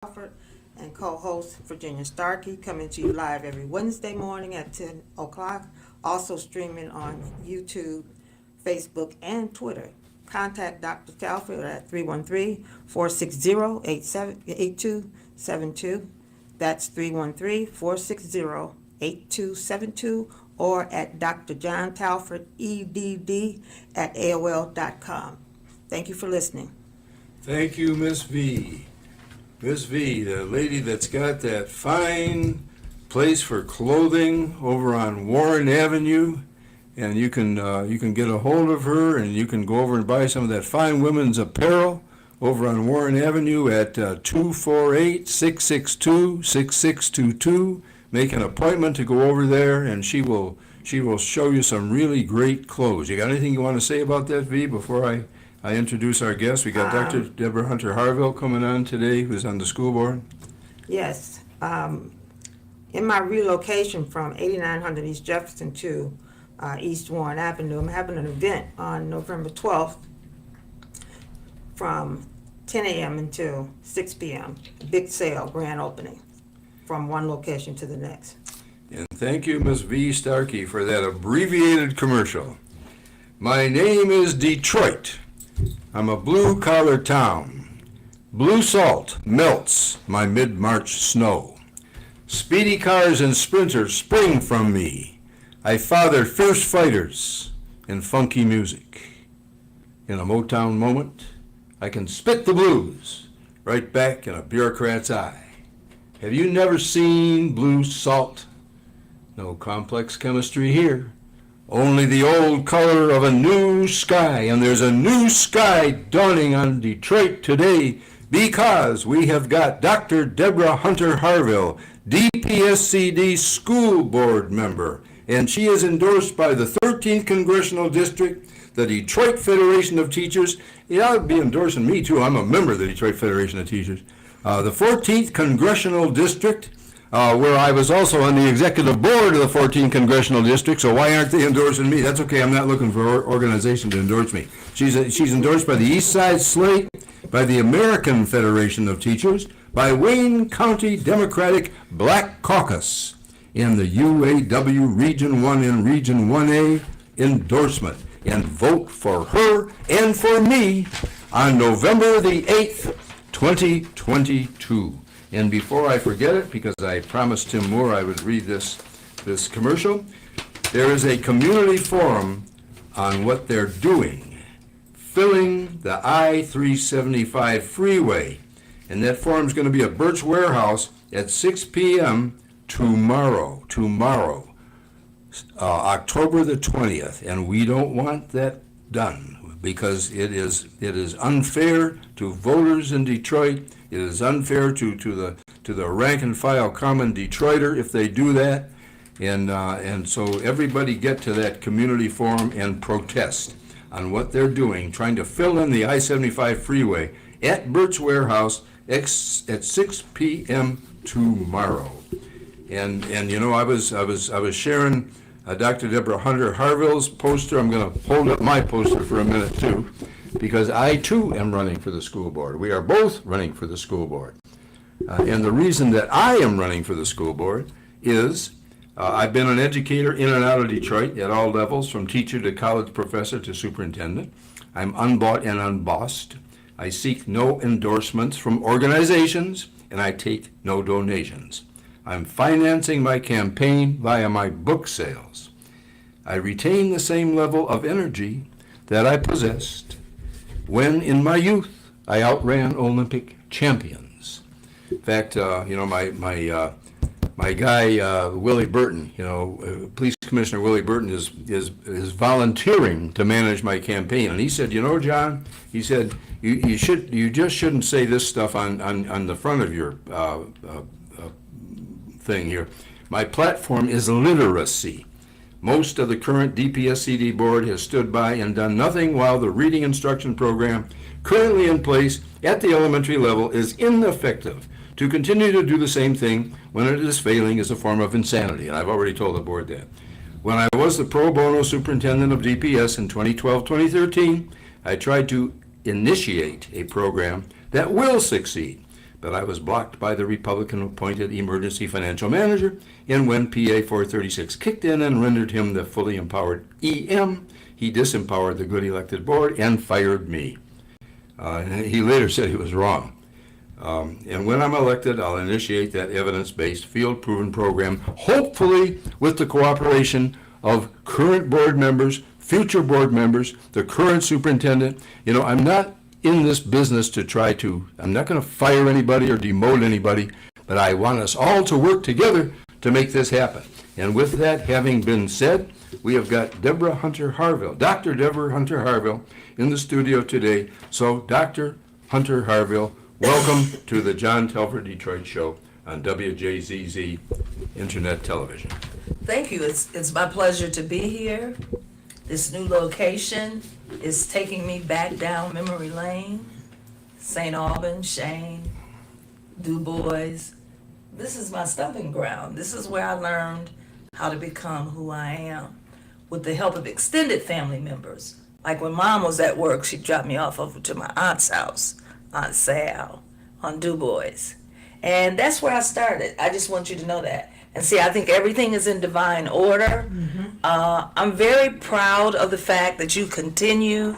Telford, and co-host Virginia Starkey, coming to you live every Wednesday morning at 10 o'clock. Also streaming on YouTube, Facebook, and Twitter. Contact Dr. Telford at 313-460-8272. That's 313-460-8272, or at Dr. John Telford, EDD, at AOL.com. Thank you for listening. Thank you, Miss V. Miss V, the lady that's got that fine place for clothing over on Warren Avenue, and you can get a hold of her, and you can go over and buy some of that fine women's apparel over on Warren Avenue at 248-662-6622. Make an appointment to go over there, and she will show you some really great clothes. You got anything you want to say about that, V, before I introduce our guest? We got Dr. Deborah Hunter Harville coming on today, who's on the school board. Yes. In my relocation from 8900 East Jefferson to East Warren Avenue, I'm having an event on November 12th from 10 a.m. until 6 p.m. Big sale, grand opening, from one location to the next. And thank you, Ms. V. Starkey, for that abbreviated commercial. My name is Detroit. I'm a blue-collar town. Blue salt melts my mid-March snow. Speedy cars and sprinters spring from me. I father fierce fighters and funky music. In a Motown moment, I can spit the blues right back in a bureaucrat's eye. Have you never seen blue salt? No complex chemistry here. Only the old color of a new sky, and there's a new sky dawning on Detroit today because we have got Dr. Deborah Hunter Harville, DPSCD school board member, and she is endorsed by the 13th Congressional District, the Detroit Federation of Teachers. It ought to be endorsing me too. I'm a member of the Detroit Federation of Teachers. The 14th Congressional District, where I was also on the executive board of the 14th Congressional District, so why aren't they endorsing me? That's okay, I'm not looking for an organization to endorse me. She's endorsed by the East Side Slate, by the American Federation of Teachers, by Wayne County Democratic Black Caucus, and the UAW Region 1 and Region 1A endorsement. And vote for her and for me on November the 8th, 2022. And before I forget it, because I promised Tim Moore I would read this commercial, there is a community forum on what they're doing, filling the I-375 freeway. And that forum is going to be at Burt's Warehouse at 6 p.m. tomorrow, October the 20th. And we don't want that done because it is unfair to voters in Detroit. It is unfair to the rank and file common Detroiter if they do that, and so everybody get to that community forum and protest on what they're doing, trying to fill in the I-75 freeway at Burt's Warehouse at 6 p.m. tomorrow. And you know, I was sharing Dr. Deborah Hunter Harville's poster. I'm going to hold up my poster for a minute too, because I too am running for the school board. We are both running for the school board. And the reason that I am running for the school board is I've been an educator in and out of Detroit at all levels, from teacher to college professor to superintendent. I'm unbought and unbossed. I seek no endorsements from organizations, and I take no donations. I'm financing my campaign via my book sales. I retain the same level of energy that I possessed when in my youth I outran Olympic champions. In fact, my guy Willie Burton, Police Commissioner Willie Burton is volunteering to manage my campaign, and he said, John, he said you just shouldn't say this stuff on the front of your thing here. My platform is literacy. Most of the current DPSCD board has stood by and done nothing while the reading instruction program currently in place at the elementary level is ineffective. To continue to do the same thing when it is failing is a form of insanity, and I've already told the board that. When I was the pro bono superintendent of DPS in 2012-2013, I tried to initiate a program that will succeed but I was blocked by the Republican-appointed emergency financial manager, and when PA 436 kicked in and rendered him the fully empowered EM, he disempowered the good elected board and fired me. And he later said he was wrong. And when I'm elected, I'll initiate that evidence-based, field-proven program, hopefully with the cooperation of current board members, future board members, the current superintendent. You know, I'm not in this business I'm not going to fire anybody or demote anybody, but I want us all to work together to make this happen. And with that having been said, we have got Deborah Hunter Harville, Dr. Deborah Hunter Harville, in the studio today. So, Dr. Hunter Harville, welcome to the John Telford Detroit Show on WJZZ Internet Television. Thank you. It's my pleasure to be here. This new location is taking me back down memory lane. St. Albans, Shane, Du Bois. This is my stomping ground. This is where I learned how to become who I am with the help of extended family members. Like when Mom was at work, she dropped me off over to my aunt's house, Aunt Sal, on Du Bois. And that's where I started. I just want you to know that. And see, I think everything is in divine order. I'm very proud of the fact that you continue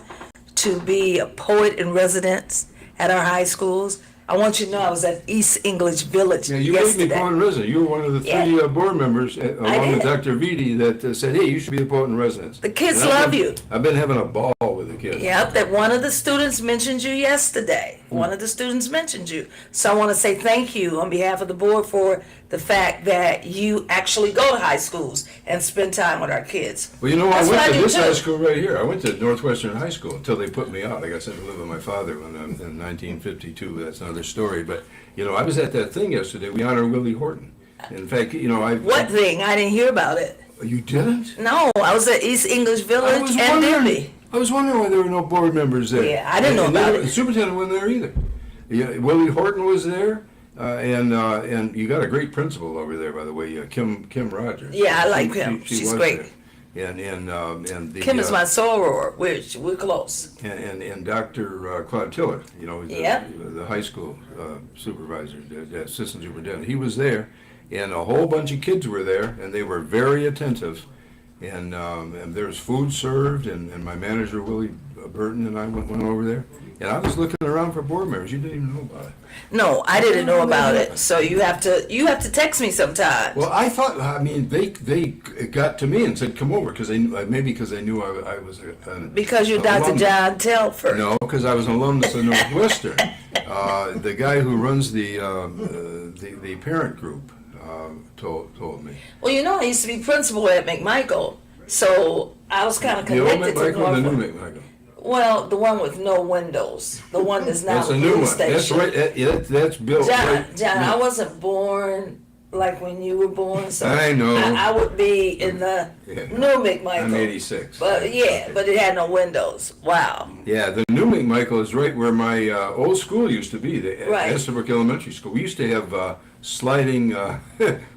to be a poet in residence at our high schools. I want you to know I was at East English Village You yesterday. made me poet in residence. You were one of the three board members, along with Dr. Vitti, that said, hey, you should be a poet in residence. The kids love you. I've been having a ball with the kids. Yep, that one of the students mentioned you yesterday. One of the students mentioned you. So I want to say thank you on behalf of the board for the fact that you actually go to high schools and spend time with our kids. Well, you know, That's I went what to do this too. high school right here. I went to Northwestern High School until they put me out. I got sent to live with my father in 1952. That's another story. But, you know, I was at that thing yesterday. We honor Willie Horton. In fact, you know, What thing? I didn't hear about it. You didn't? No, I was at East English Village and Denby. I was wondering why there were no board members there. Yeah, I didn't know about it. The superintendent wasn't there either. Yeah, Willie Horton was there, and you got a great principal over there, by the way, Kim Rogers. Yeah, I like Kim. She She's was great. there. And the, Kim is my soror. We're close. and Dr. Claude Tillett, you know, the high school supervisor, the assistant superintendent, he was there, and a whole bunch of kids were there, and they were very attentive. And there was food served, and my manager, Willie Burton, and I went over there. And I was looking around for board members. You didn't even know about it. No, I didn't know about it. So you have to text me sometime. Well, I thought, I mean, they got to me and said, come over, because they knew I was Because you're Dr. John Telford. No, because I was an alumnus of Northwestern. The guy who runs the parent group told me. Well, you know, I used to be principal at McMichael, so I was kind of The old connected to McMichael and the new Norfolk. McMichael. Well, the one with no windows, the one that's now That's the a new police one. That's station. right. That's built right. John, I wasn't born like when you were born, so I know. I would be in the Yeah. new McMichael. I'm 86. But yeah, but it had no windows. Wow. Yeah, the new McMichael is right where my old school used to be, the Right. Estabrook Elementary School. We used to have sliding,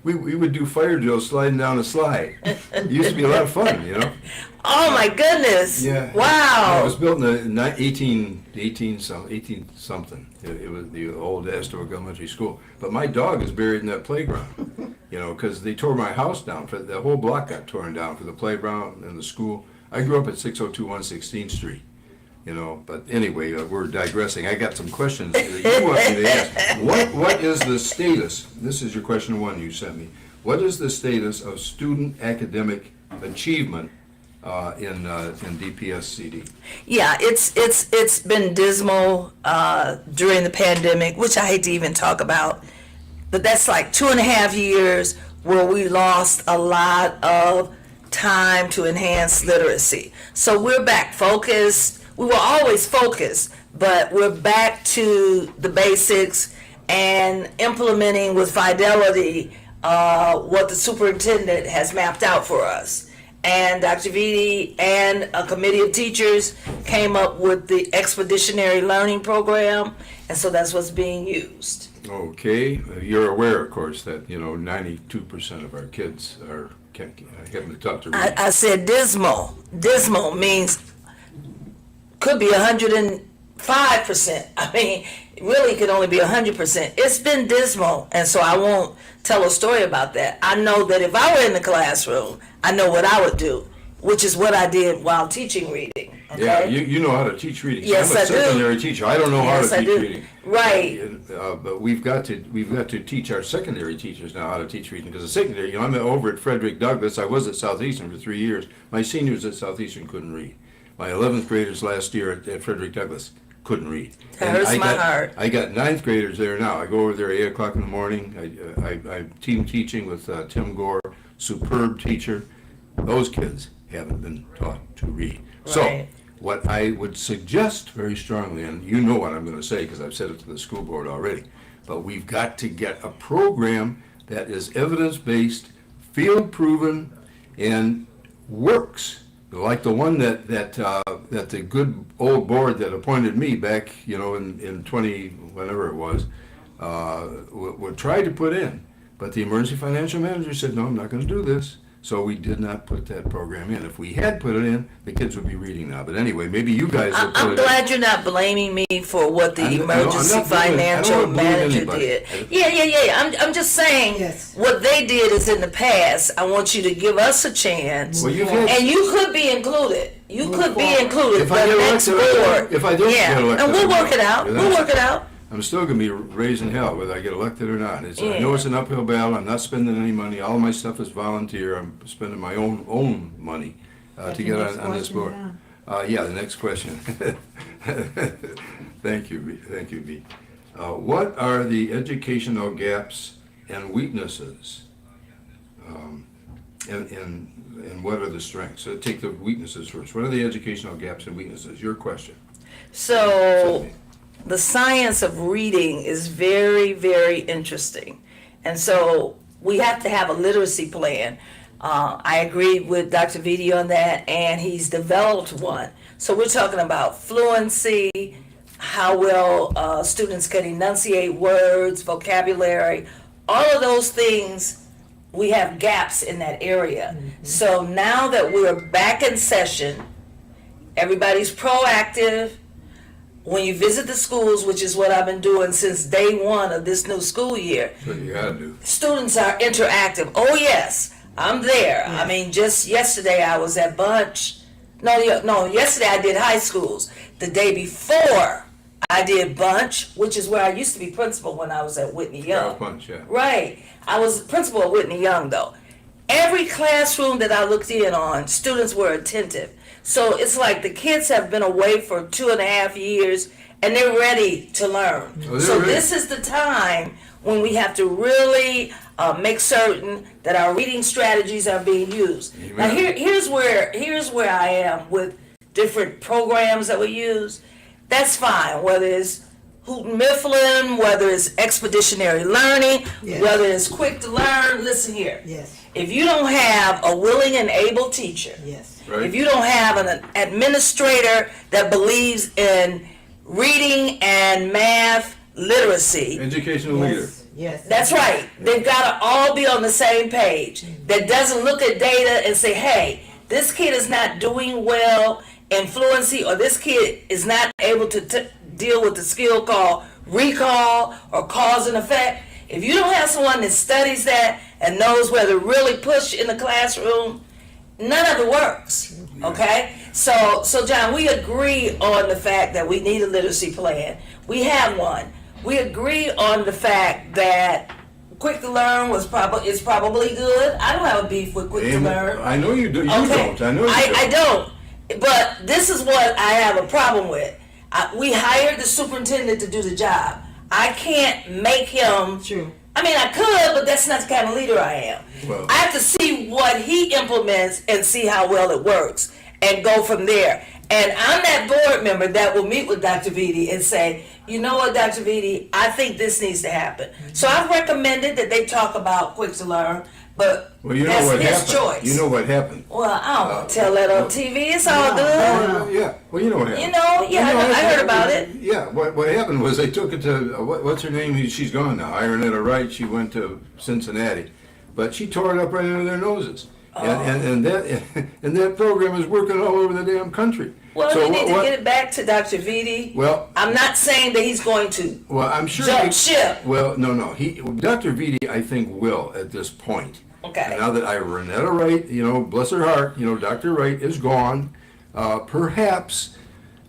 we would do fire drills sliding down a slide. It used to be a lot of fun, you know? Oh my goodness. Yeah. Wow. It was built in the 18 something. It was the old Estabrook Elementary School. But my dog is buried in that playground, you know, because they tore my house down. The whole block got torn down for the playground and the school. I grew up at 602 116th Street. You know, but anyway, we're digressing. I got some questions that you want me to ask. What is the status? This is your question one you sent me. What is the status of student academic achievement in DPSCD? Yeah, it's been dismal during the pandemic, which I hate to even talk about. But that's like 2.5 years where we lost a lot of time to enhance literacy. So we're back focused. We were always focused, but we're back to the basics and implementing with fidelity what the superintendent has mapped out for us. And Dr. Vitti and a committee of teachers came up with the Expeditionary Learning Program, and so that's what's being used. Okay, you're aware, of course, that 92% of our kids are having to talk to read. I said dismal. Dismal means could be 100 and 5%. I mean, really it could only be 100%. It's been dismal, and so I won't tell a story about that. I know that if I were in the classroom, I know what I would do, which is what I did while teaching reading. Okay? Yeah, you know how to teach reading. Yes, I'm a I do. secondary teacher. I don't know Yes, how I to teach do. reading. Right. But we've got to teach our secondary teachers now how to teach reading, because the secondary, you know, I'm over at Frederick Douglass. I was at Southeastern for 3 years. My seniors at Southeastern couldn't read. My 11th graders last year at Frederick Douglass couldn't read. That And hurts my heart. I got 9th graders there now. I go over there at 8 o'clock in the morning. I'm team teaching with Tim Gore, superb teacher. Those kids haven't been taught to read. So Right. what I would suggest very strongly, and you know what I'm going to say because I've said it to the school board already, but we've got to get a program that is evidence-based, field-proven, and works. Like the one that the good old board that appointed me back, you know, in 20, whenever it was, would try to put in. But the emergency financial manager said, no, I'm not going to do this. So we did not put that program in. If we had put it in, the kids would be reading now. But anyway, maybe you guys will put I'm it glad you're not blaming me for what the I'm emergency not blaming- I don't financial wanna blame manager anybody. did. Yeah. I'm just saying Yes. what they did is in the past. I want you to give us a chance, Well, you've had- and you could be included. You could be included. If I the get next elected, board. if I don't yeah, get elected, and we'll I'm work it out. out. We'll work it out. I'm still going to be raising hell whether I get elected or not. I know Yeah. it's an uphill battle. I'm not spending any money. All my stuff is volunteer. I'm spending my own money to get on this board. Yeah, the next question. Thank you, V. What are the educational gaps and weaknesses? And what are the strengths? So take the weaknesses first. What are the educational gaps and weaknesses? Your question. So, the science of reading is very, very interesting. And so we have to have a literacy plan. I agree with Dr. Vitti on that, and he's developed one. So we're talking about fluency, how well students can enunciate words, vocabulary, all of those things. We have gaps in that area. So now that we're back in session, everybody's proactive. When you visit the schools, which is what I've been doing since day one of this new school year, That's what you got to do. students are interactive. Oh yes, I'm there. I mean, just yesterday I was at Bunch. No, yesterday I did high schools. The day before I did Bunch, which is where I used to be principal when I was at Whitney Carroll Young. Punch, yeah. Right. I was principal at Whitney Young though. Every classroom that I looked in on, students were attentive. So it's like the kids have been away for 2.5 years and they're ready to learn. Oh, So they're ready. this is the time when we have to really make certain that our reading strategies are being used. Amen. Now here's where I am with different programs that we use. That's fine, whether it's Houghton Mifflin, whether it's expeditionary learning, Yes. whether it's quick to learn. Listen here. Yes, If you don't have a willing and able teacher, yes. Right. if you don't have an administrator that believes in reading and math literacy, Educational leader. Yes. that's right. They've got to all be on the same page. That doesn't look at data and say, hey, this kid is not doing well in fluency, or this kid is not able to deal with the skill called recall or cause and effect. If you don't have someone that studies that and knows where to really push in the classroom, none of it works. Okay? So John, we agree on the fact that we need a literacy plan. We have one. We agree on the fact that Quick to Learn is probably good. I don't have a beef with Quick to Learn. I know you do. You Okay. don't. I know you I don't. But this is what I have a problem with. We hired the superintendent to do the job. I can't make him. True. I mean, I could, but that's not the kind of leader I am. Well- I have to see what he implements and see how well it works and go from there. And I'm that board member that will meet with Dr. Vitti and say, you know what, Dr. Vitti, I think this needs to happen. So I've recommended that they talk about Quick to Learn, but Well, you know that's what his happened. choice. You know what happened. Well, I don't want to tell that on TV. It's all good. Yeah. Well, you know what happened. You know, yeah, I heard about it. Yeah. What happened was they took it to what's her name? She's gone now. Ironetta Wright. She went to Cincinnati, but she tore it up right under their noses. And that program is working all over the damn country. Well, So you need what- to get it back to Dr. Vitti. Well, I'm not saying that he's going to well, I'm sure. jump ship. Well, no. Dr. Vitti, I think, will at this point. Okay. And now that Renetta Wright, bless her heart, Dr. Wright is gone, perhaps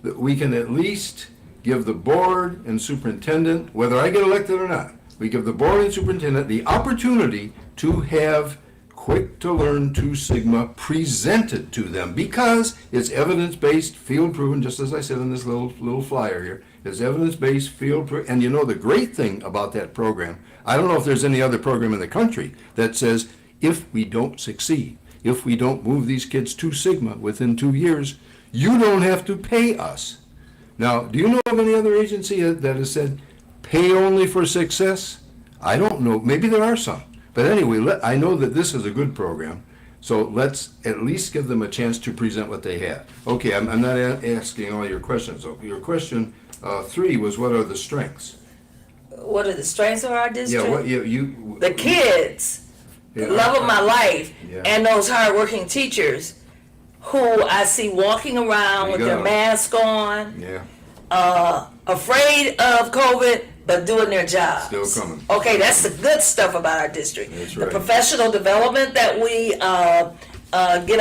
that we can at least give the board and superintendent, whether I get elected or not, we give the board and superintendent the opportunity to have quick to learn 2 Sigma presented to them, because it's evidence-based, field proven, just as I said in this little flyer here. It's evidence-based, field proven, and the great thing about that program, I don't know if there's any other program in the country that says, if we don't succeed, if we don't move these kids 2 Sigma within 2 years, you don't have to pay us. Now, do you know of any other agency that has said, pay only for success? I don't know, maybe there are some. But anyway, I know that this is a good program, so let's at least give them a chance to present what they have. Okay, I'm not asking all your questions. So your question 3 was, what are the strengths? What are the strengths of our district? Yeah, what you The kids, Yeah. the love of my life, Yeah. and those hardworking teachers who I see walking around You with got their 'em. mask on, Yeah, afraid of COVID, but doing their jobs. Still coming. Okay, that's the good stuff about our district. That's The right. professional development that we get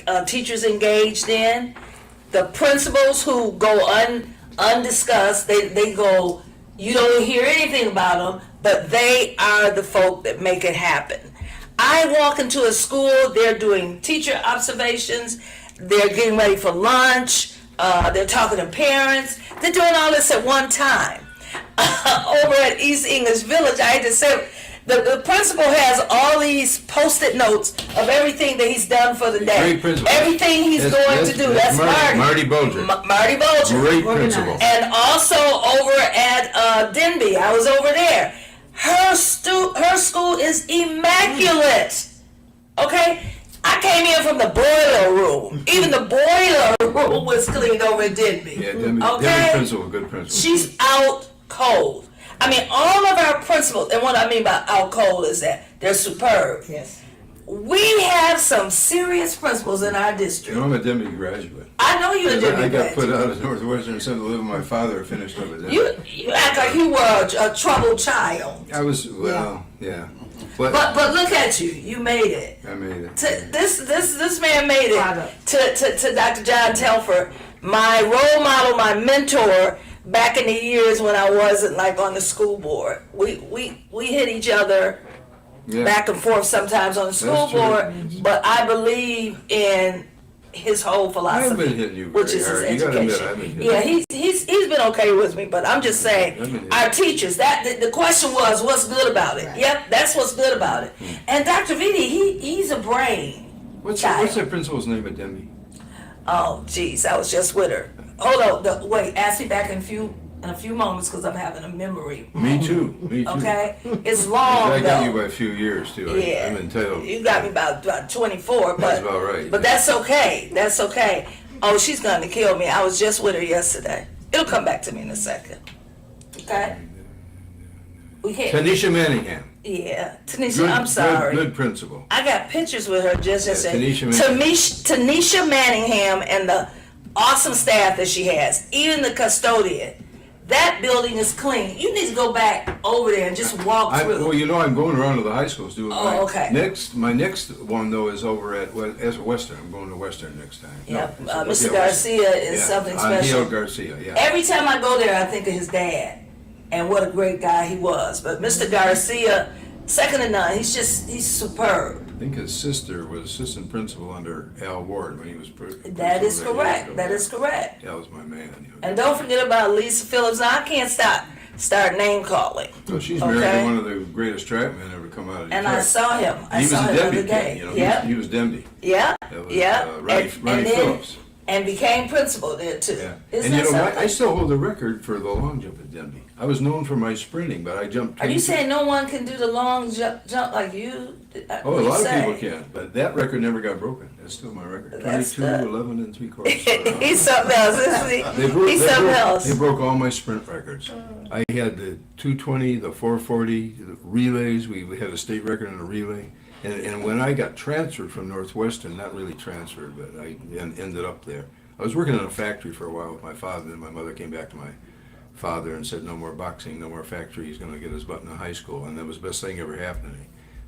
our teachers engaged in, the principals who go undiscussed, they go, you don't hear anything about them, but they are the folk that make it happen. I walk into a school, they're doing teacher observations, they're getting ready for lunch, they're talking to parents, they're doing all this at one time. Over at East English Village, I had to say, the principal has all these post-it notes of everything that he's done for the day. Great principal. Everything he's going to do. That's Marty. Marty Bolger. Marty Bolger. Great Organized. principal. And also over at Denby, I was over there. Her school is immaculate. Okay? I came in from the boiler room. Even the boiler room was cleaned over at Denby. Yeah, Debbie Okay? principal, good principal. She's out cold. I mean, all of our principals, and what I mean by out cold is that they're superb. Yes. We have some serious principals in our district. I'm a Denby graduate. I know you're a Denby I got graduate. put out of Northwestern and sent to live with my father, finished up at Denby. You act like you were a troubled child. I was, well, yeah. But But look at you. You made it. I made it. This man made Product. it to Dr. John Telford, my role model, my mentor back in the years when I wasn't like on the school board. We hit each other Yeah. back and forth sometimes on the school That's true. board, but I believe in his whole philosophy, I haven't been hitting you which very is hard. his You gotta admit, education. I haven't hit Yeah, you. he's been okay with me, but I'm just saying, I've been hitting our you. teachers. The question was, what's good about it? Right. Yep, that's what's good about it. And Dr. Vitti, he's a brain. What's child. the principal's name at Denby? Oh, geez, I was just with her. Hold on, wait, ask me back in a few moments because I'm having a memory. Me too. Me too. Okay, it's long I got you though. by a few years too. Yeah, I'm entitled. you got me about 24, but That's about right. But that's okay. That's okay. Oh, she's going to kill me. I was just with her yesterday. It'll come back to me in a second. Okay. We can't. Tanisha Manningham. Yeah, Tanisha. I'm sorry. Good principal. I got pictures with her just yesterday. Tanisha Tanisha Manningham and the awesome staff that she has, even the custodian. That building is clean. You need to go back over there and just walk through. Well, I'm going around to the high schools doing Oh, okay. My next one though is over at Western. I'm going to Western next time. Yep, No, Mr. Western. Garcia is Yeah, something Angel special. Garcia, yeah. Every time I go there, I think of his dad and what a great guy he was. But Mr. Garcia, second to none. He's superb. I think his sister was assistant principal under Al Ward when he was principal. That is there. correct. That is correct. That was my man. And don't forget about Lisa Phillips. Now I can't start name calling. So she's married Okay. to one of the greatest track men ever come out of And Detroit. I saw him. I He was saw a him the Denby other day. kid, Yep. He was Denby. Yep. That was, Yep. Ronnie And then- Phillips. And became principal there too. Yeah. Isn't And that I something? still hold the record for the long jump at Denby. I was known for my sprinting, but I jumped. Are you 10 saying no one can do the long jump like you? Oh, What a you lot of say? people can, but that record never got broken. That's still my record. That's 22, good. 11, and 3/4. He's something else, isn't he? He's something else. They broke all my sprint records. I had the 220, the 440, the relays. We had a state record in a relay. And when I got transferred from Northwestern, not really transferred, but I ended up there, I was working in a factory for a while with my father, and my mother came back to my father and said, no more boxing, no more factory, he's going to get his butt in high school. And that was the best thing ever happened to me,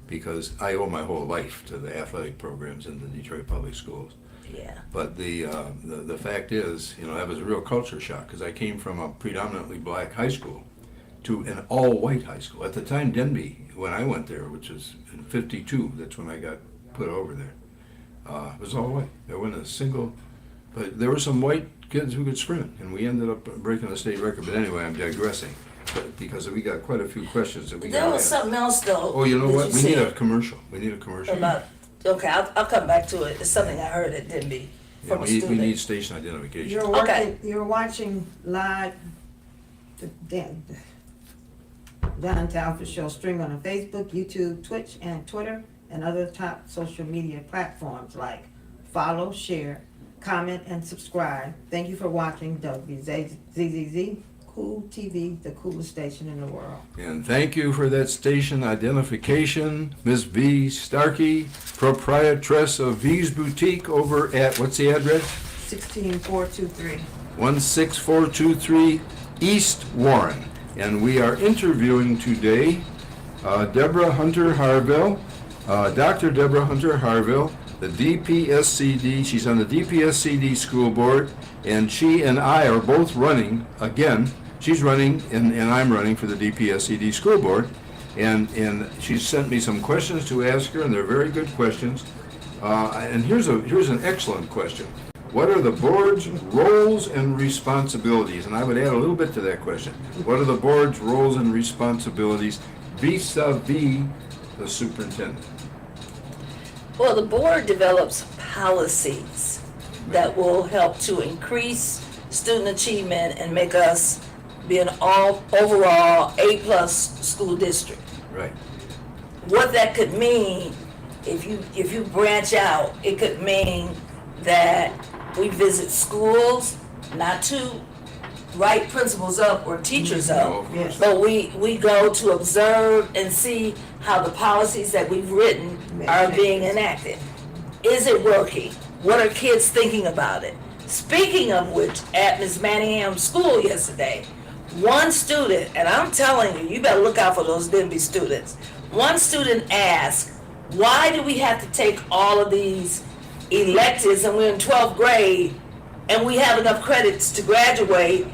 because I owe my whole life to the athletic programs in the Detroit Public Schools. Yeah. But the fact is, that was a real culture shock, because I came from a predominantly black high school to an all-white high school. At the time, Denby, when I went there, which was in '52, that's when I got put over there, it was all white. There wasn't a single, but there were some white kids who could sprint, and we ended up breaking the state record. But anyway, I'm digressing, because we got quite a few questions that we got. There was something else though. Oh, you know that what? We need said a commercial. We need a commercial. about. Okay, I'll come back to it. It's something I heard at Denby Yeah, from a we student. need station identification. You're watching live the Don Telford Show streaming on Facebook, YouTube, Twitch, and Twitter, and other top social media platforms like follow, share, comment, and subscribe. Thank you for watching WZZZ Cool TV, the coolest station in the world. And thank you for that station identification, Ms. V. Starkey, proprietress of V's Boutique over at, what's the address? 16423. 16423 East Warren. And we are interviewing today Deborah Hunter Harville, Dr. Deborah Hunter Harville, the DPSCD. She's on the DPSCD school board, and she and I are both running again. She's running, and I'm running for the DPSCD school board, and she sent me some questions to ask her, and they're very good questions. And here's an excellent question. What are the board's roles and responsibilities? And I would add a little bit to that question. What are the board's roles and responsibilities vis-a-vis the superintendent? Well, the board develops policies that will help to increase student achievement and make us be an overall A+ school district. Right. What that could mean, if you branch out, it could mean that we visit schools, not to write principals up or teachers No, up, of course. but we go to observe and see how the policies that we've written are being enacted. Is it working? What are kids thinking about it? Speaking of which, at Ms. Manningham's school yesterday, one student, and I'm telling you, you better look out for those Denby students. One student asked, why do we have to take all of these electives and we're in 12th grade and we have enough credits to graduate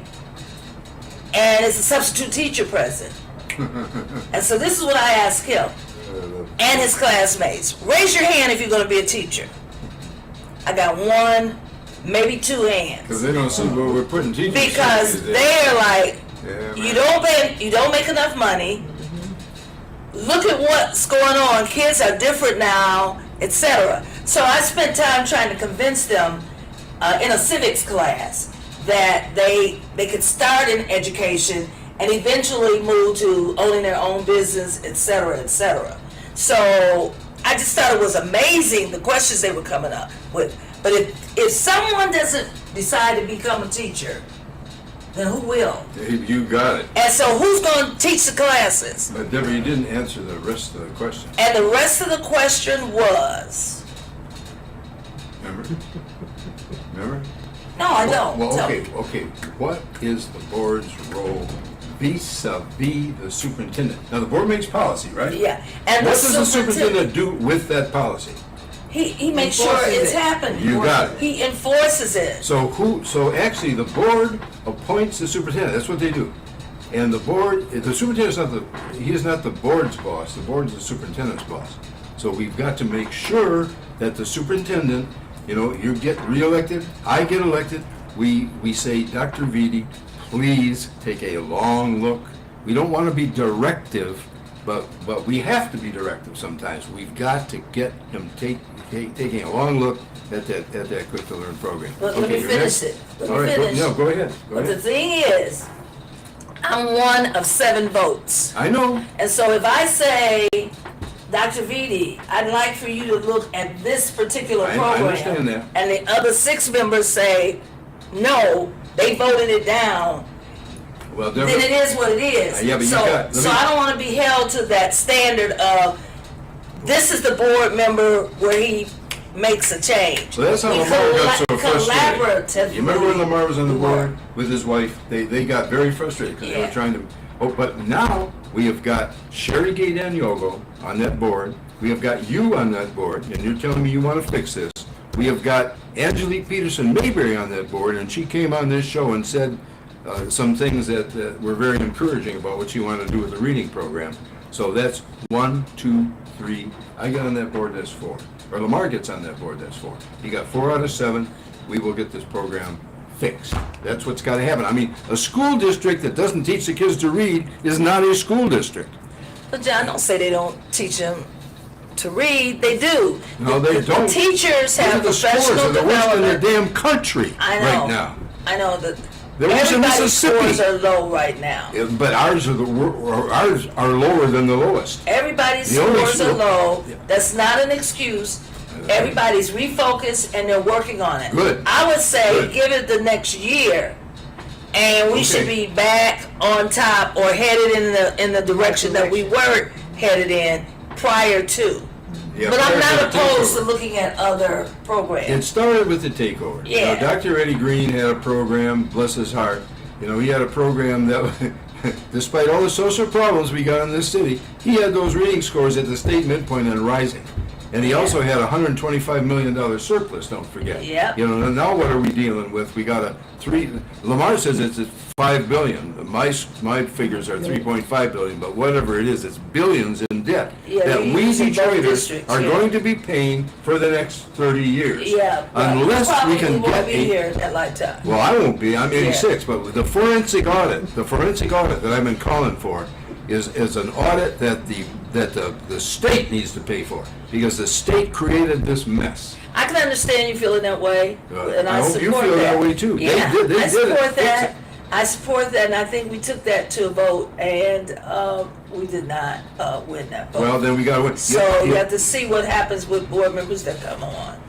and it's a substitute teacher present? And so this is what I asked him and his classmates. Raise your hand if you're going to be a teacher. I got one, maybe two hands. Because they don't see where we're putting teachers. Because they're like, Yeah, you don't make enough money. Look at what's going on. Kids are different now, etc. So I spent time trying to convince them in a civics class that they could start in education and eventually move to owning their own business, etc., etc. So I just thought it was amazing the questions they were coming up with. But if someone doesn't decide to become a teacher, then who will? You got it. And so who's going to teach the classes? But Deborah, you didn't answer the rest of the question. And the rest of the question was, Remember? Remember? no, I don't. Well, Tell okay, me. okay. What is the board's role vis-a-vis the superintendent? Now, the board makes policy, right? Yeah, and What the does the superintendent do with that policy? he makes sure Enforces it's it. happening. You got it. He enforces it. So actually, the board appoints the superintendent. That's what they do. And the board, the superintendent is not the board's boss. The board is the superintendent's boss. So we've got to make sure that the superintendent, you get reelected, I get elected. We say, Dr. Vitti, please take a long look. We don't want to be directive, but we have to be directive sometimes. We've got to get him taking a long look at that quick to learn program. Let me you're finish next. it. Let All me right, finish. go ahead. Go But the ahead. thing is, I'm one of 7 votes. I know. And so if I say, Dr. Vitti, I'd like for you to look at this particular I program. understand that. And the other 6 members say, no, they voted it down. Well, Then Deborah, it is what it is. Yeah, but you so, got- so I don't want to be held to that standard of this is the board member where he makes a change. So that's how We Lamar got so frustrated. collaboratively. You remember when Lamar was on the we board work. with his wife? They got very frustrated because they Yeah. were trying to. Oh, but now we have got Sherry Gay Danyogo on that board. We have got you on that board, and you're telling me you want to fix this. We have got Angelique Peterson Mayberry on that board, and she came on this show and said some things that were very encouraging about what she wanted to do with the reading program. So that's 1, 2, 3. I got on that board, that's 4. Or Lamar gets on that board, that's 4. He got 4 out of 7. We will get this program fixed. That's what's got to happen. I mean, a school district that doesn't teach the kids to read is not a school district. But John, don't say they don't teach them to read. They do. No, they don't. The teachers have Look at the scores professional are the worst in the development. damn country I know. right now. I know that They're worse in everybody's Mississippi. scores are low right now. But ours are lower than the lowest. Everybody's The only scores are school- low. Yeah. That's not an excuse. Everybody's refocused and they're working on it. Good. I would say Good. give it the next year, and we should Okay. be back on top or headed in the direction that we were headed in prior to. Yeah, But I'm prior not to the opposed to takeover. looking at other It programs. started with the takeover. You know, Yeah. Dr. Eddie Green had a program, bless his heart. You know, he had a program that, despite all the social problems we got in this city, he had those reading scores at the state midpoint and rising. And he also had a $125 million surplus, don't forget. Yep. You know, and now what are we dealing with? We got Lamar says it's at $5 billion. My figures are $3.5 billion, but whatever it is, it's billions in debt Yeah, that we we use in both Detroiters districts, are yeah. going to be paying for the next 30 years. Yeah, but Unless probably we can won't get be a here at lifetime. well, I won't be. I'm Yeah. 86, but the forensic audit that I've been calling for is an audit that the state needs to pay for because the state created this mess. I can understand you feeling that way, and I I hope support you feel that that way too. They Yeah, did it. I support Fix that. it. I support that, and I think we took that to a vote, and we did not win that vote. Well, then we got to win. So you have to see what happens with board members that come on.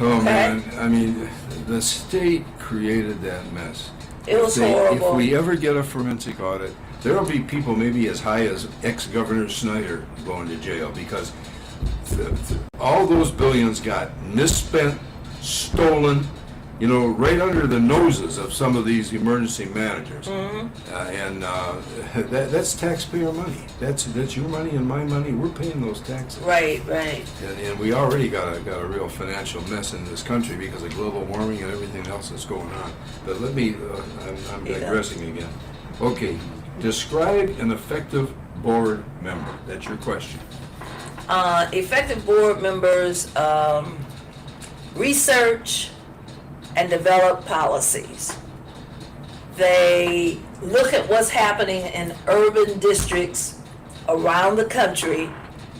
Oh okay? man, I mean, the state created that mess. It was If horrible. we ever get a forensic audit, there'll be people maybe as high as ex-Governor Snyder going to jail because all those billions got misspent, stolen, you know, right under the noses of some of these emergency managers. Mm-hmm. That's taxpayer money. That's your money and my money. We're paying those taxes. Right. And we already got a real financial mess in this country because of global warming and everything else that's going on. But let me, I'm Yeah. digressing again. Okay, describe an effective board member. That's your question. Effective board members research and develop policies. They look at what's happening in urban districts around the country,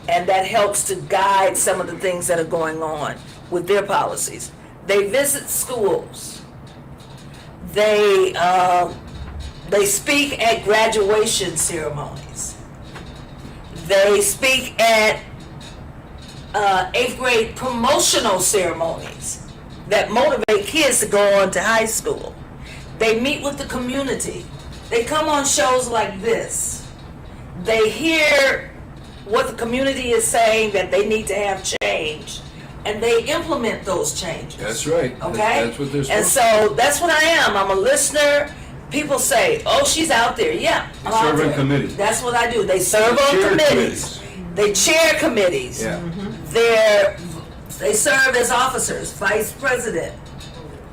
and that helps to guide some of the things that are going on with their policies. They visit schools. They speak at graduation ceremonies. They speak at 8th grade promotional ceremonies that motivate kids to go on to high school. They meet with the community. They come on shows like this. They hear what the community is saying that they need to have change, and they implement those changes. That's right. Okay? That's what they're And supposed so that's what I am. I'm a listener. People say, oh, she's out there. Yeah, I'm They out serve on there. committees. That's what I do. They serve They on chair committees. They chair committees. Yeah. They serve as officers, vice president.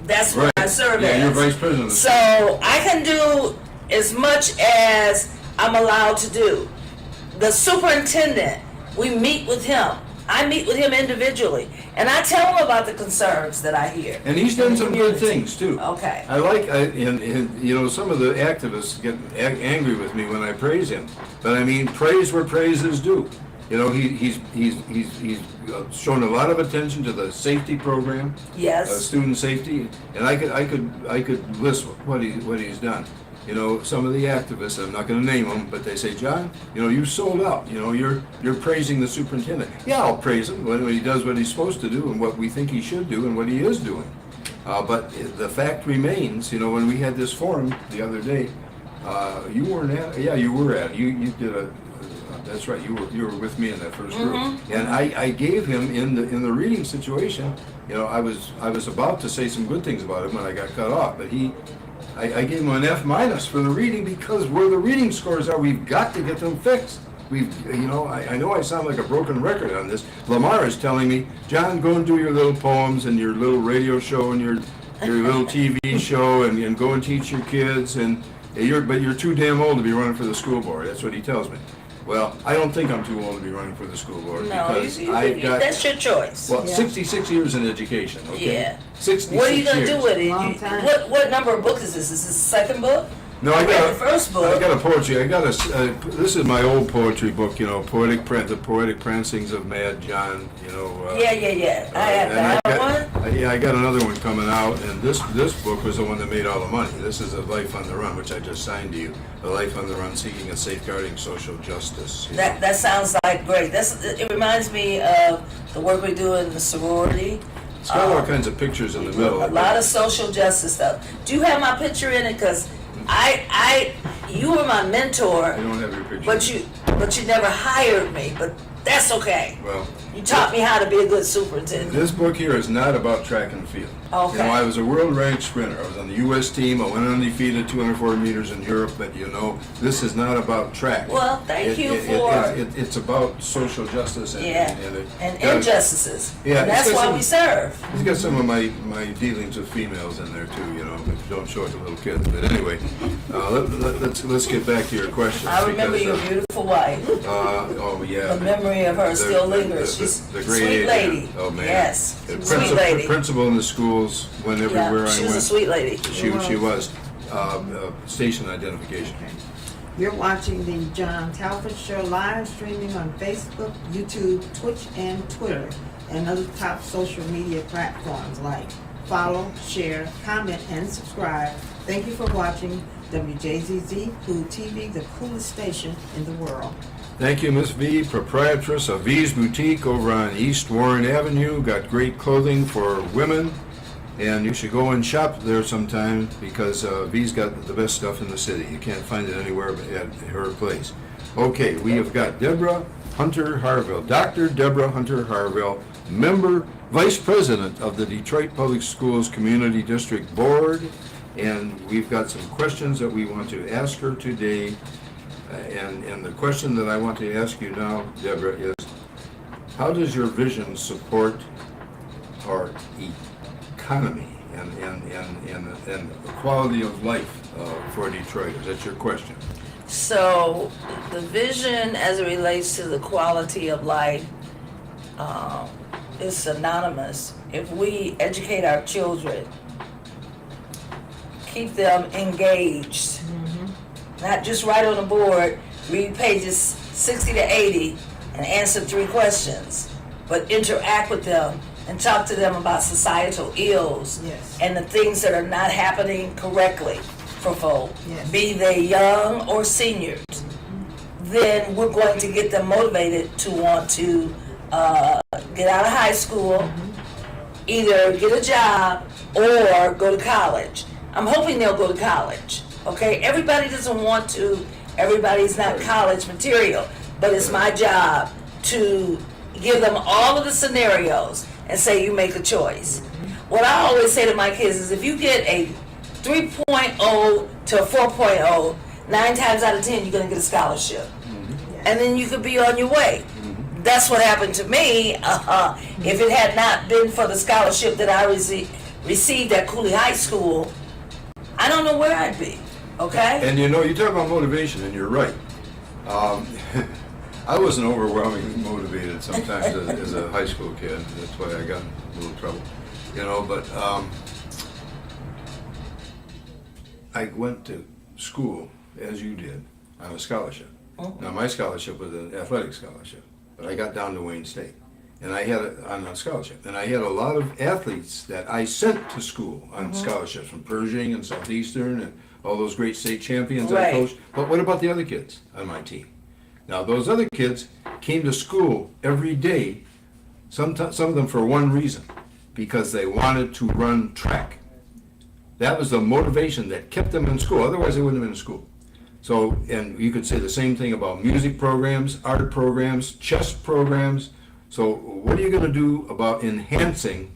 That's what Right. I serve Yeah, as. you're vice president. So I can do as much as I'm allowed to do. The superintendent, we meet with him. I meet with him individually, and I tell him about the concerns that I hear. And he's done in the some good community. things too. Okay. And you know, some of the activists get angry with me when I praise him, but I mean, praise where praise is due. You know, he's shown a lot of attention to the safety program, Yes. student safety, and I could list what he's done. You know, some of the activists, I'm not going to name them, but they say, John, you know, you sold out. You know, you're praising the superintendent. Yeah, I'll praise him when he does what he's supposed to do and what we think he should do and what he is doing. But the fact remains, you know, when we had this forum the other day, you weren't at. Yeah, you were at. You did That's right. You were with me in that first group, and I gave him in the reading situation. You know, I was about to say some good things about him when I got cut off, but I gave him an F- for the reading because where the reading scores are, we've got to get them fixed. I know I sound like a broken record on this. Lamar is telling me, John, go and do your little poems and your little radio show and your little TV show and go and teach your kids but you're too damn old to be running for the school board. That's what he tells me. Well, I don't think I'm too old to be running for the school board because I've got that's your choice. 66 years in education. Okay? Yeah. 66 What are you gonna do with it? Long time. What number of books is this? Is this the second book? No, I read the first book. I got a poetry. This is my old poetry book. You know, the poetic prancings of Mad John. You know. Yeah. I have that one. I got another one coming out, and this book was the one that made all the money. This is A Life on the Run, which I just signed to you. A Life on the Run, Seeking and Safeguarding Social Justice. That sounds like great. It reminds me of the work we do in the sorority. It's got all kinds of pictures in the middle. A lot of social justice stuff. Do you have my picture in it? Because you were my mentor. I don't have your picture. But you never hired me. But that's okay. Well, you taught me how to be a good superintendent. this book here is not about track and field. Okay. You know, I was a world-ranked sprinter. I was on the U.S. team. I went undefeated 240 meters in Europe. But you know, this is not about track. Well, thank you for. It's about social justice and injustices. Yeah, and that's why we serve. He's got some of my dealings with females in there too. You know, but don't show it to little kids. But anyway, let's get back to your question. I remember your beautiful wife. Oh yeah. The memory of her still lingers. She's the a great sweet lady. Oh man. Yes, Principal, sweet lady. Principal in the schools when everywhere I she went. was a sweet lady. She was. Station identification. You're watching the John Telford Show live streaming on Facebook, YouTube, Twitch, and Twitter, and other top social media platforms like follow, share, comment, and subscribe. Thank you for watching WJZZ Cool TV, the coolest station in the world. Thank you, Miss V, proprietress of V's Boutique over on East Warren Avenue. Got great clothing for women, and you should go and shop there sometime because V's got the best stuff in the city. You can't find it anywhere but at her place. Okay, we have got Deborah Hunter Harville, Dr. Deborah Hunter Harville, member, vice president of the Detroit Public Schools Community District Board, and we've got some questions that we want to ask her today. And the question that I want to ask you now, Deborah, is how does your vision support our economy and the quality of life for Detroiters? That's your question. So the vision as it relates to the quality of life is synonymous. If we educate our children, keep them engaged, not just write on the board, read pages 60 to 80 and answer 3 questions, but interact with them and talk to them about societal ills and the things that are not happening correctly for folk, be they young or seniors, then we're going to get them motivated to want to get out of high school, either get a job or go to college. I'm hoping they'll go to college. Okay, everybody doesn't want to, everybody's not college material, but it's my job to give them all of the scenarios and say you make a choice. What I always say to my kids is if you get a 3.0 to a 4.0, 9 times out of 10 you're going to get a scholarship. And then you could be on your way. That's what happened to me. If it had not been for the scholarship that I received at Cooley High School, I don't know where I'd be. Okay. And you know, you talk about motivation, and you're right. I wasn't overwhelmingly motivated sometimes as a high school kid. That's why I got in a little trouble, you know. But I went to school, as you did, on a scholarship. Now, my scholarship was an athletic scholarship, but I got down to Wayne State, and I had it on a scholarship. And I had a lot of athletes that I sent to school on scholarships from Pershing and Southeastern and all those great state champions I coached. But what about the other kids on my team? Now, those other kids came to school every day, some of them for one reason, because they wanted to run track. That was the motivation that kept them in school. Otherwise, they wouldn't have been in school. So, and you could say the same thing about music programs, art programs, chess programs. So what are you gonna do about enhancing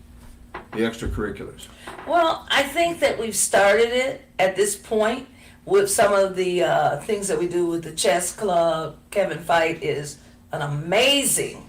the extracurriculars? Well, I think that we've started it at this point with some of the things that we do with the chess club. Kevin Fight is an amazing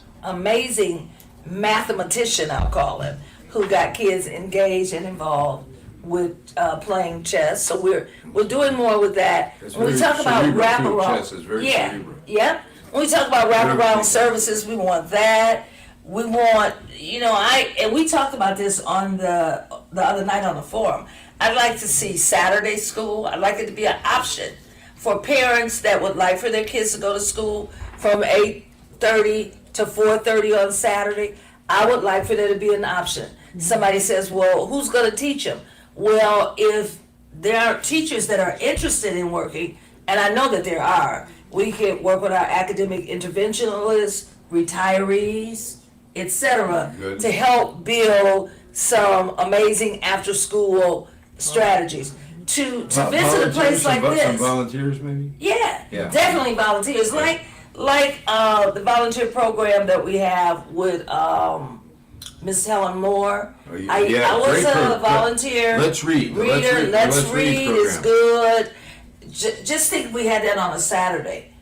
mathematician, I'll call him, who got kids engaged and involved with playing chess. So we're doing more with that. It's When we very talk about cerebral, too. wraparound, Chess is very yeah, cerebral. yep. When we talk about Very wraparound cerebral. services, we want that. We want, and we talked about this on the other night on the forum. I'd like to see Saturday school. I'd like it to be an option for parents that would like for their kids to go to school from 8:30 to 4:30 on Saturday. I would like for there to be an option. Somebody says, well, who's going to teach them? Well, if there are teachers that are interested in working, and I know that there are, we can work with our academic interventionalists, retirees, etc., Good. to help build some amazing after-school strategies. To visit a place like Some this, volunteers maybe? yeah, Yeah. definitely volunteers. Like the volunteer program that we have with Miss Helen Moore. Oh, I was great a program. volunteer Let's read. The reader. Let's read is program. good. Just think we had that on a Saturday,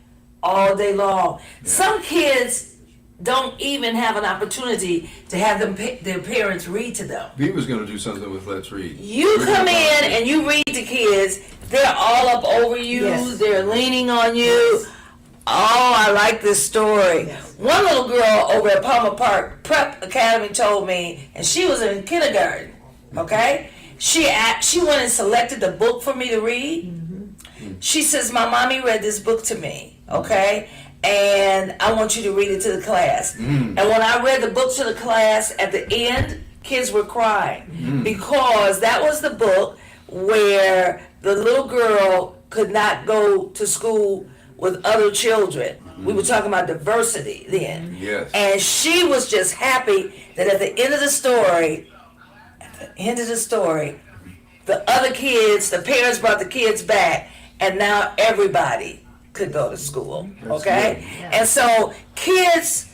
all day long. Yeah. Some kids don't even have an opportunity to have their parents read to them. V was gonna do something with Let's Read. You come in and you read to kids, they're all up over you, Yes. they're leaning on you. Oh, I like this story. Yes. One little girl over at Palmer Park Prep Academy told me, and she was in kindergarten, okay? She went and selected the book for me to read. She says, my mommy read this book to me, okay? And I want you to read it to the class. And when I read the book to the class, at the end, kids were crying because that was the book where the little girl could not go to school with other children. We were talking about diversity then. Yes. And she was just happy that at the end of the story, the other kids, the parents brought the kids back, and now everybody could go to school. Okay? Yeah. And so kids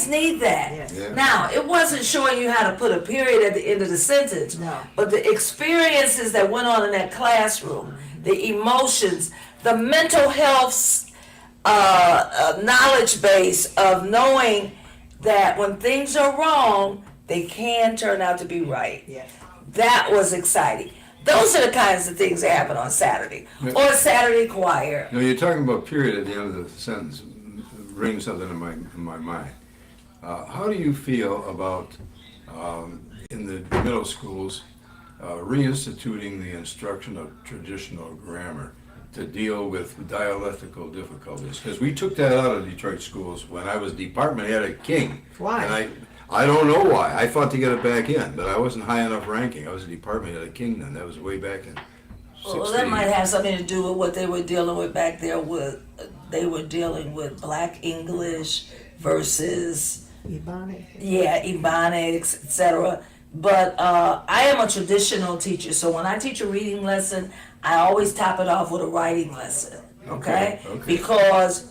need that. Yes. Yeah. Now, it wasn't showing you how to put a period at the end of the sentence, No. but the experiences that went on in that classroom, the emotions, the mental health knowledge base of knowing that when things are wrong, they can turn out to be right. Yes. That was exciting. Those are the kinds of things that happen on Saturday. Or Saturday choir. No, you're talking about period at the end of the sentence, brings something in my mind. How do you feel about, in the middle schools, reinstituting the instruction of traditional grammar to deal with dialectical difficulties? Because we took that out of Detroit schools when I was department head at King. Why? And I don't know why. I fought to get it back in, but I wasn't high enough ranking. I was a department head at King then. That was way back in 16. Well, that might have something to do with what they were dealing with back there. They were dealing with Black English versus Ebonics, etc. But I am a traditional teacher, so when I teach a reading lesson, I always top it off with a writing lesson. Okay? Because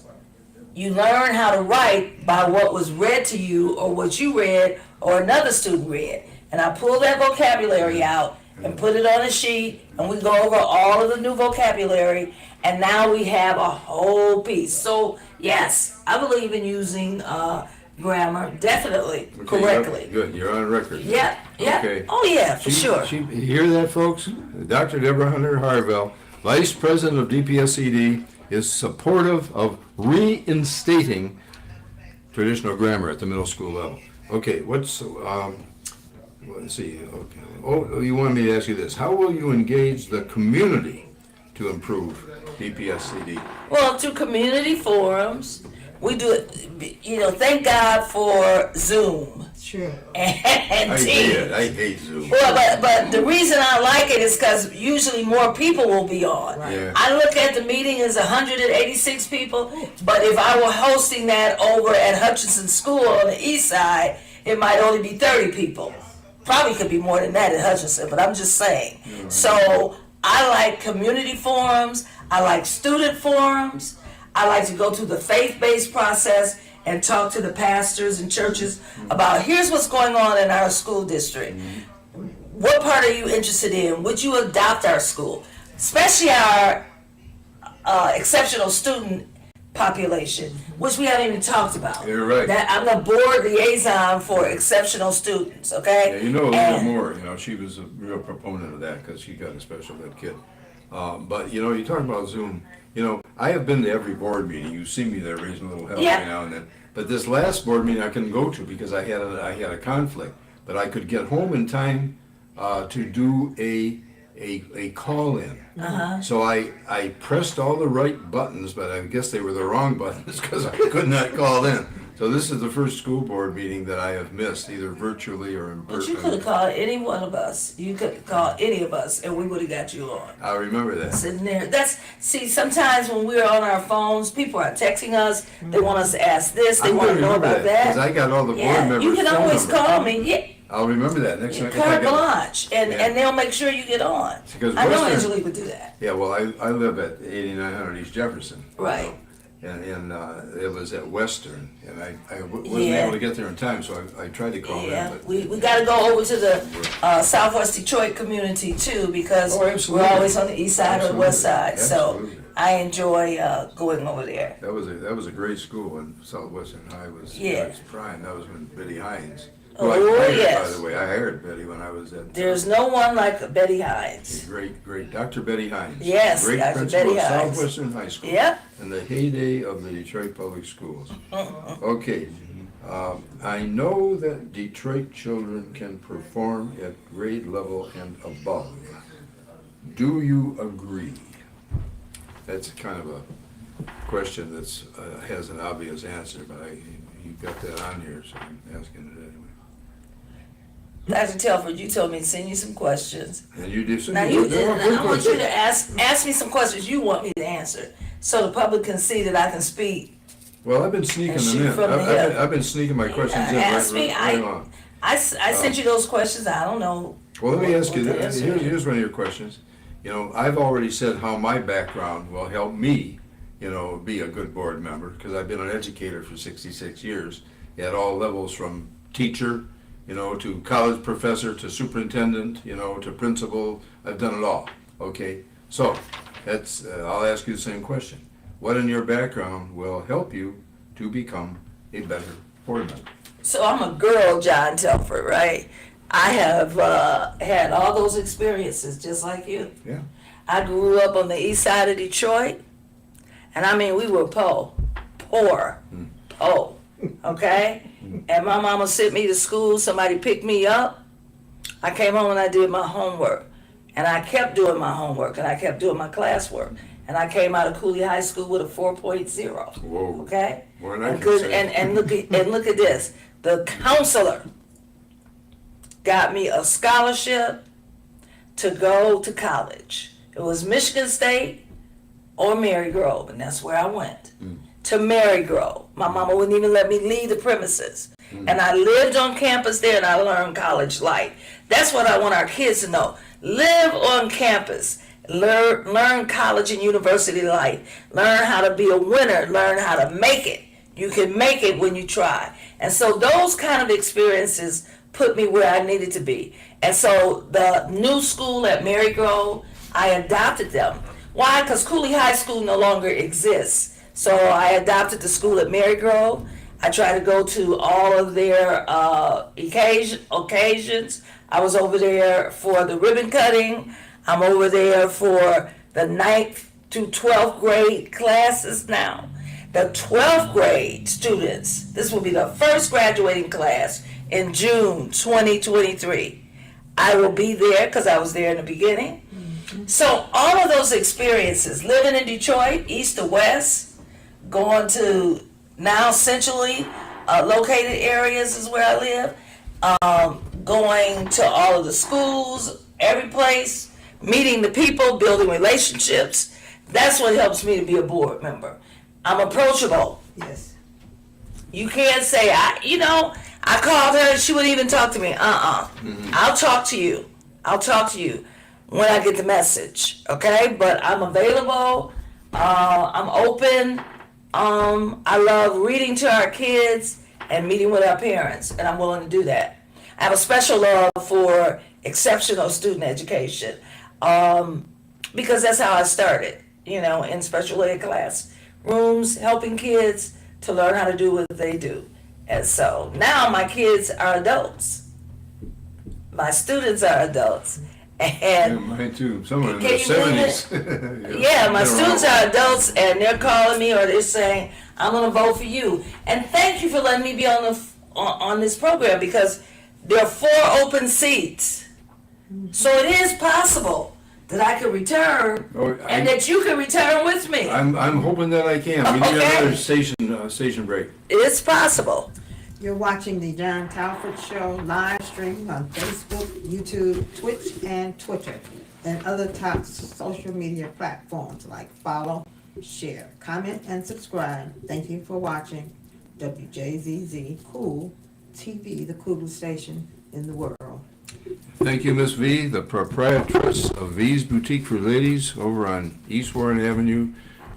you learn how to write by what was read to you, or what you read, or another student read. And I pull that vocabulary out and put it on a sheet, and we go over all of the new vocabulary, and now we have a whole piece. So yes, I believe in using grammar, definitely, correctly. Good, you're on record. Yeah. Okay. Oh yeah, for sure. You hear that, folks? Dr. Deborah Hunter Harvell, Vice President of DPSCD, is supportive of reinstating traditional grammar at the middle school level. Okay, let's see. Okay. Oh, you want me to ask you this? How will you engage the community to improve DPSCD? Well, through community forums, we do it. Thank God for Zoom Sure. and I Teams. hate it. I hate Zoom. Well, but the reason I like it is because usually more people will be on. Right. Yeah. I look at the meeting as 186 people, but if I were hosting that over at Hutchinson School on the east side, it might only be 30 people. Probably could be more than that at Hutchinson, but I'm just saying. So I like community forums. I like student forums. I like to go through the faith-based process and talk to the pastors and churches about here's what's going on in our school district. What part are you interested in? Would you adopt our school? Especially our exceptional student population, which we haven't even talked about. You're right. That I'm the board liaison for exceptional students, okay? Yeah, you know a little And- more, she was a real proponent of that because she got a special ed kid. But, you talk about Zoom, I have been to every board meeting. You see me there raising a little hell Yeah. every now and then. But this last board meeting I couldn't go to because I had a conflict. But I could get home in time to do a call-in. So I pressed all the right buttons, but I guess they were the wrong buttons because I could not call in. So this is the first school board meeting that I have missed, either virtually or in But person. you could have called any one of us. You could have called any of us, and we would have got you on. I remember that. Sitting there. See, sometimes when we're on our phones, people are texting us. They want us to ask this. They I'm want gonna to know remember about Because that. I got all the board Yeah, members' you can phone always numbers. call me. Yeah, I'll remember that next time. if I carte get- blanche, and Yeah. and they'll make sure you get on. Because I know Western- Angelique would do that. Yeah, well, I live at 8900 East Jefferson. Right. And it was at Western, and I wasn't Yeah. able to get there in time, so I tried to call Yeah, in. But we got to go over to the Southwest Detroit community too, because Oh, we're absolutely. always on the east side or the west side. Absolutely. So I enjoy going over there. that was a great school when Southwestern High was Yeah. at its prime. That was when Betty Hines. Oh, Who I hired, yes. By the way, I hired Betty when I was at. There's no one like Betty Hines. Great, Dr. Betty Hines. Yes, Great Dr. principal Betty of Hines. Southwestern High School. Yep. In the heyday of the Detroit Public Schools. Okay, I know that Detroit children can perform at grade level and above. Do you agree? That's kind of a question that's has an obvious answer, but you got that on here, so I'm asking it anyway. Dr. Telford, you told me to send you some questions. And you did. Now I want you to ask me some questions you want me to answer, so the public can see that I can speak. Well, I've been sneaking And them shoot in. from the hip. I've been sneaking my questions in Ask me. right along. I sent you those questions. I don't know. Well, let me ask you, what the answer is. here's one of your questions. I've already said how my background will help me, be a good board member, because I've been an educator for 66 years at all levels, from teacher, to college professor, to superintendent, to principal. I've done it all, okay? So, I'll ask you the same question. What in your background will help you to become a better board member? So I'm a girl, John Telford, right? I have had all those experiences just like you. Yeah. I grew up on the east side of Detroit, and I mean, we were poor, okay? And my mama sent me to school, somebody picked me up. I came home and I did my homework, and I kept doing my homework, and I kept doing my classwork. And I came out of Cooley High School with a 4.0. Whoa. Okay? More than I And can good, say. and look at this. The counselor got me a scholarship to go to college. It was Michigan State or Marygrove, and that's where I went. To Marygrove. My mama wouldn't even let me leave the premises. And I lived on campus there, and I learned college life. That's what I want our kids to know. Live on campus. Learn college and university life. Learn how to be a winner. Learn how to make it. You can make it when you try. And so those kind of experiences put me where I needed to be. And so the new school at Marygrove, I adopted them. Why? Because Cooley High School no longer exists. So I adopted the school at Marygrove. I try to go to all of their occasions. I was over there for the ribbon cutting. I'm over there for the 9th to 12th grade classes now. The 12th grade students, this will be the first graduating class in June 2023. I will be there because I was there in the beginning. So all of those experiences, living in Detroit, east to west, going to now centrally located areas is where I live, going to all of the schools, every place, meeting the people, building relationships. That's what helps me to be a board member. I'm approachable. Yes. You can't say, I called her and she wouldn't even talk to me. I'll talk to you. when I get the message, okay? But I'm available. I'm open. I love reading to our kids and meeting with our parents, and I'm willing to do that. I have a special love for exceptional student education, because that's how I started, in special ed classrooms, helping kids to learn how to do what they do. And so now my kids are adults. My students are adults. Yeah, And mine too. Some in Can their you believe seventies. yeah, my students are adults, and they're calling me or they're saying, "I'm going to vote for you." And thank you for letting me be on this program, because there are 4 open seats, so it is possible that I could return, and that you can return with me. I'm hoping that I can. We need Okay. another station break. It's possible. You're watching the John Telford Show live stream on Facebook, YouTube, Twitch, and Twitter, and other top social media platforms like follow, share, comment, and subscribe. Thank you for watching WJZZ Cool TV, the coolest station in the world. Thank you, Miss V, the proprietress of V's Boutique for Ladies over on East Warren Avenue,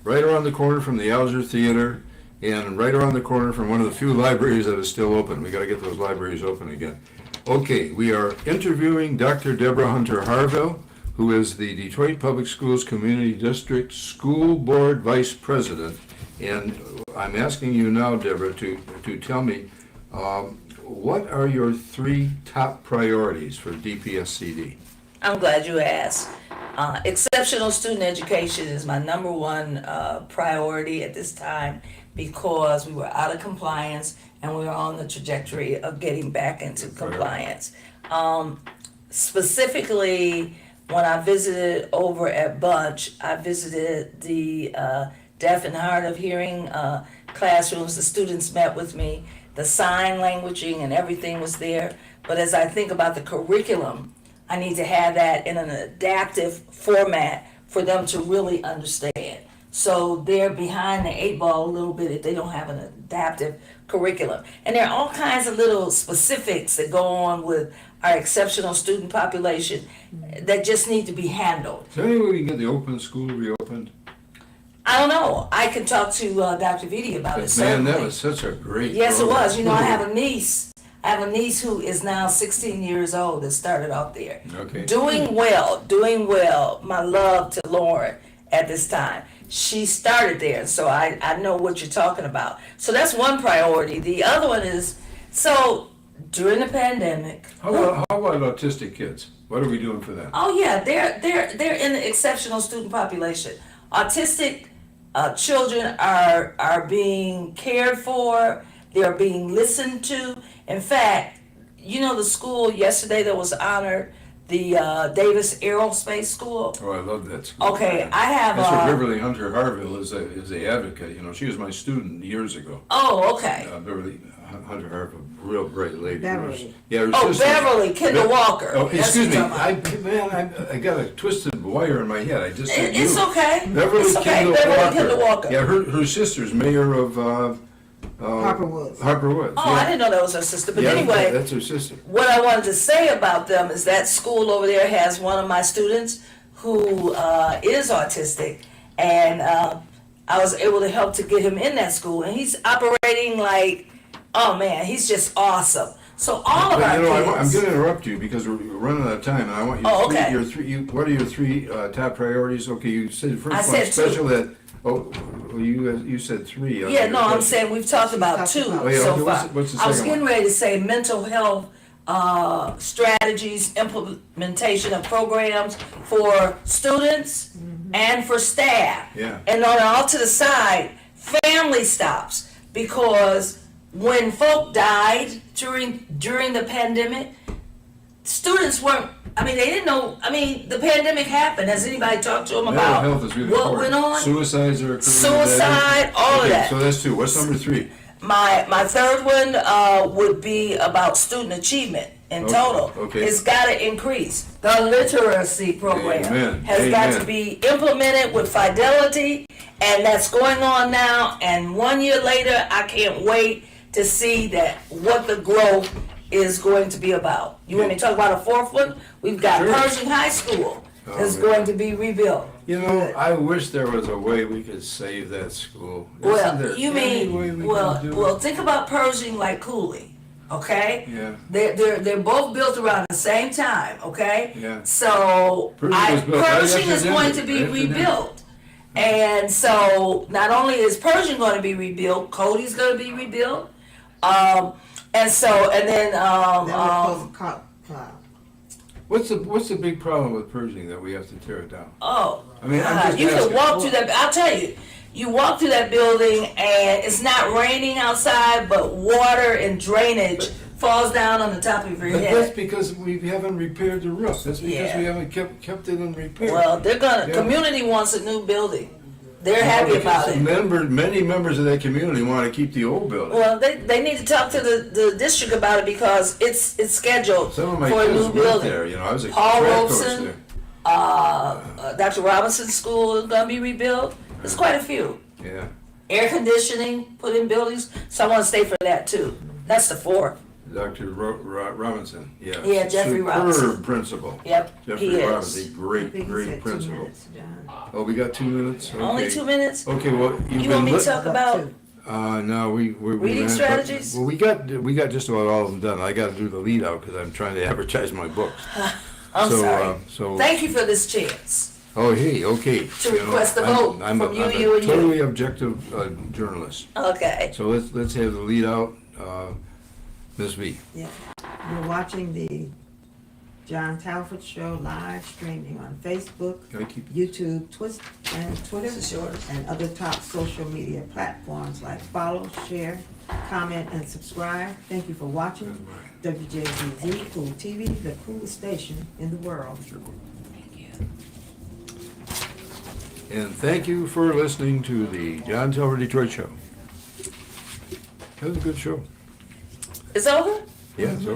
right around the corner from the Alger Theater, and right around the corner from one of the few libraries that is still open. We got to get those libraries open again. Okay, we are interviewing Dr. Deborah Hunter Harville, who is the Detroit Public Schools Community District School Board Vice President. And I'm asking you now, Deborah, to tell me, what are your 3 top priorities for DPSCD? I'm glad you asked. Exceptional student education is my number 1 priority at this time, because we were out of compliance and we were on the trajectory of getting back into compliance. Specifically, when I visited over at Bunch, I visited the deaf and hard of hearing classrooms. The students met with me. The sign languaging and everything was there. But as I think about the curriculum, I need to have that in an adaptive format for them to really understand. So they're behind the 8 ball a little bit if they don't have an adaptive curriculum. And there are all kinds of little specifics that go on with our exceptional student population that just need to be handled. Is there any way we can get the open school reopened? I don't know. I can talk to Dr. Vitti about it, Man, certainly. that was such a great Yes, it program. was. I have a niece. I have a niece who is now 16 years old that started off there. Okay. Doing well. My love to Lauren at this time. She started there, so I know what you're talking about. So that's one priority. The other one is, so during the pandemic. How about autistic kids? What are we doing for them? Oh yeah, they're in the exceptional student population. Autistic children are being cared for. They're being listened to. In fact, the school yesterday that was honored, the Davis Aerospace School. Oh, I love that school. Okay, I have. That's what Beverly Hunter Harville is the advocate. She was my student years ago. Oh, okay. Beverly Hunter Harville, real great lady. Beverly. Yeah, her Oh, sister- Beverly Kendall Walker. Oh, That's excuse me. what I'm talking I got a twisted wire in my head. I just said It's you. okay. Beverly It's okay. Kendall Beverly Walker. Kendall Walker. Yeah, her sister's mayor of Harper Woods. Harper Woods. Oh, yeah. I didn't know that was her sister. But Yeah, anyway, that's her sister. what I wanted to say about them is that school over there has one of my students who is autistic, and I was able to help to get him in that school, and he's operating like, oh man, he's just awesome. So all of But, our I'm kids. going to interrupt you because we're running out of time, and I want you. Oh, okay. What are your 3 top priorities? Okay, you said first I one, said 2. special ed. Oh, well, you said 3. Yeah, no, I'm saying we've talked about 2 Oh, yeah, so okay, far. what's the I was second getting one? ready to say mental health strategies, implementation of programs for students and for staff. Yeah. And on all to the side, family stops, because when folk died during the pandemic, students weren't. They didn't know. The pandemic happened. Has anybody talked to them Mental about health is really what important. went on? Suicides are occurring. Suicide, all of Okay, that. So that's 2. What's number 3? My third one would be about student achievement in Okay, total. okay. It's got to increase. The literacy program Amen, has got amen. to be implemented with fidelity, and that's going on now. And 1 year later, I can't wait to see what the growth is going to be about. You want me to talk about a 4th one? We've got Sure. Pershing High School. is going to be rebuilt. You know, I wish there was a way we could save that school. Isn't Well, there you any way mean, we well, can do well, it? think about Pershing like Cooley, okay? Yeah, They're both built around the same time, okay? yeah. So Pershing was built right Pershing is after going Denver, to be right after Denver. rebuilt. And so not only is Pershing going to be rebuilt, Cody's going to be rebuilt. And so, and then, What's the big problem with Pershing that we have to tear it down? oh, I mean, I'm God, just you can asking. walk through that, I'll tell you, you walk through that building and it's not raining outside, but water and drainage falls down on the top of your But that's head. because we haven't repaired the roof. That's because Yeah. we haven't kept it in repair. Well, they're gonna, Yeah. community wants a new building. They're happy about it. Many members of that community want to keep the old building. Well, they need to talk to the district about it because it's scheduled Some of my for a kids new went building. there, you know, I was a Paul track coach Robeson, there. Dr. Robinson's school is gonna be rebuilt. There's quite a few. Yeah, Air conditioning put in buildings, so I wanna stay for that too. That's the fourth. Dr. Robinson, yeah. Yeah, Jeffrey Robinson. Superb principal. Yep, Jeffrey he Robinson, is. great principal. Oh, we got 2 minutes? Only Okay. 2 minutes? Okay, well, you've You been want me to lit- talk about, No, we Reading strategies? Well, we got just about all of them done. I got to do the lead out because I'm trying to advertise my books. I'm So, sorry. so Thank you for this chance. oh hey, okay. To request a vote I'm from you, I'm you, a and you. totally objective journalist. Okay. So let's have the lead out, Ms. V. Yeah, you're watching the John Telford Show live streaming on Facebook, Can I keep it? YouTube, and Twitter, This is yours. and other top social media platforms like follow, share, comment, and subscribe. Thank you for watching WJZZ Cool TV, the coolest station in the world. Thank you. And thank you for listening to the John Telford Detroit Show. That was a good show. It's over? Yeah, so.